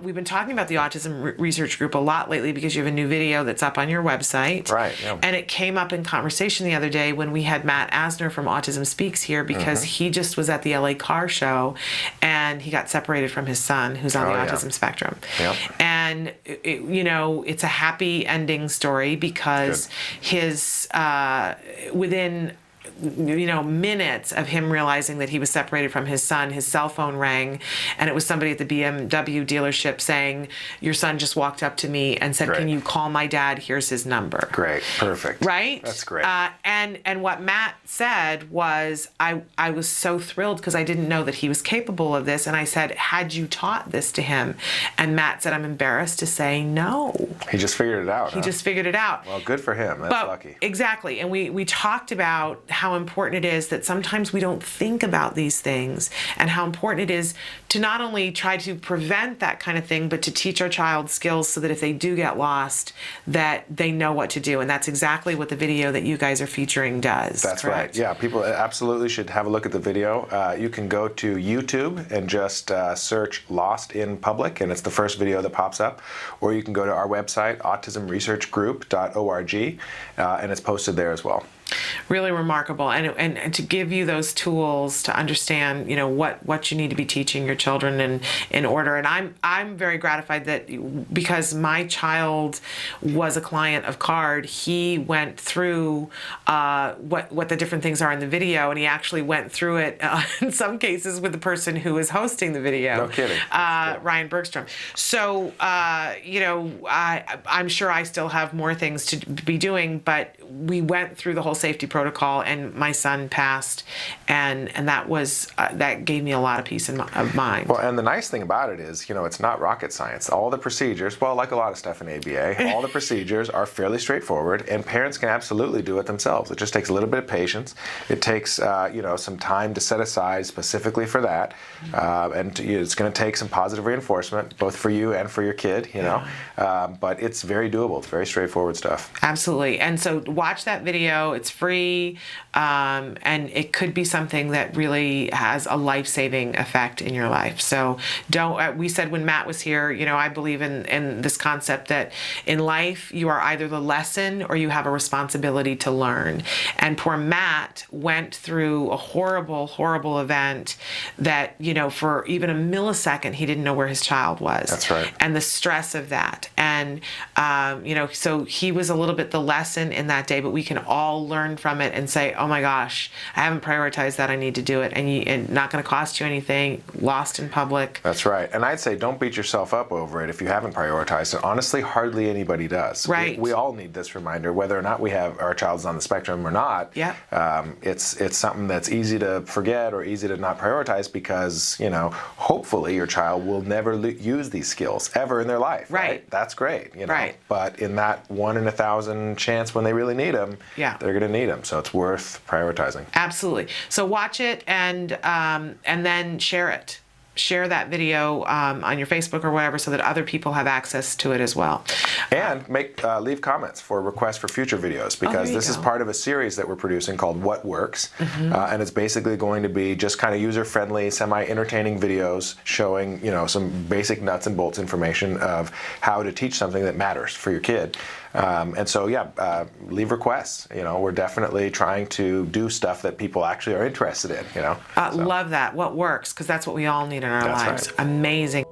we've been talking about the Autism Research Group a lot lately because you have a new video that's up on your website. Right, yeah. And it came up in conversation the other day when we had Matt Asner from Autism Speaks here, because he just was at the LA car show and he got separated from his son who's on the autism spectrum. Yep. And, it's a happy ending story because his, within minutes of him realizing that he was separated from his son, his cell phone rang, and it was somebody at the BMW dealership saying, your son just walked up to me and said, can you call my dad? Here's his number. Great. Perfect. Right? That's great. And what Matt said was, I was so thrilled because I didn't know that he was capable of this. And I said, had you taught this to him? And Matt said, I'm embarrassed to say no. He just figured it out. He just figured it out. Well, good for him. That's lucky. Exactly. And we talked about how important it is that sometimes we don't think about these things, and how important it is to not only try to prevent that kind of thing, but to teach our child skills so that if they do get lost, that they know what to do. And that's exactly what the video that you guys are featuring does. That's correct? right. Yeah, people absolutely should have a look at the video. You can go to YouTube and just search Lost in Public, and it's the first video that pops up. Or you can go to our website, autismresearchgroup.org, and it's posted there as well. Really remarkable, and to give you those tools to understand, what you need to be teaching your children in order. And I'm very gratified that because my child was a client of CARD, he went through what the different things are in the video, and he actually went through it in some cases with the person who is hosting the video. No kidding. Ryan Bergstrom. So I'm sure I still have more things to be doing, but we went through the whole safety protocol, and my son passed, and that was that gave me a lot of peace of mind. Well, and the nice thing about it is, it's not rocket science. All the procedures, well, like a lot of stuff in ABA, all the procedures are fairly straightforward, and parents can absolutely do it themselves. It just takes a little bit of patience. It takes some time to set aside specifically for that, and it's going to take some positive reinforcement, both for you and for your kid. But it's very doable. It's very straightforward stuff. Absolutely. And so watch that video. It's free, and it could be something that really has a life-saving effect in your life. So we said when Matt was here, I believe in this concept that in life you are either the lesson or you have a responsibility to learn. And poor Matt went through a horrible, horrible event that, for even a millisecond, he didn't know where his child was. That's right. And the stress of that. And, so he was a little bit the lesson in that day, but we can all learn from it and say, oh my gosh, I haven't prioritized that, I need to do it. And not going to cost you anything, Lost in Public. That's right. And I'd say don't beat yourself up over it if you haven't prioritized it. Honestly, hardly anybody does. Right. We all need this reminder, whether or not we have our child's on the spectrum or not. Yeah. It's something that's easy to forget or easy to not prioritize because, hopefully your child will never use these skills ever in their life. Right. That's great. Right. But in that 1 in 1,000 chance when they really need them, they're going to need them. So it's worth prioritizing. Absolutely. So watch it and then share it. Share that video on your Facebook or whatever so that other people have access to it as well. And leave comments for requests for future videos, because this is part of a series that we're producing called What Works. And it's basically going to be just kind of user-friendly, semi-entertaining videos showing, some basic nuts and bolts information of how to teach something that matters for your kid. And so, leave requests. We're definitely trying to do stuff that people actually are interested in, Love that. What works, because that's what we all need in our lives. Right. Amazing.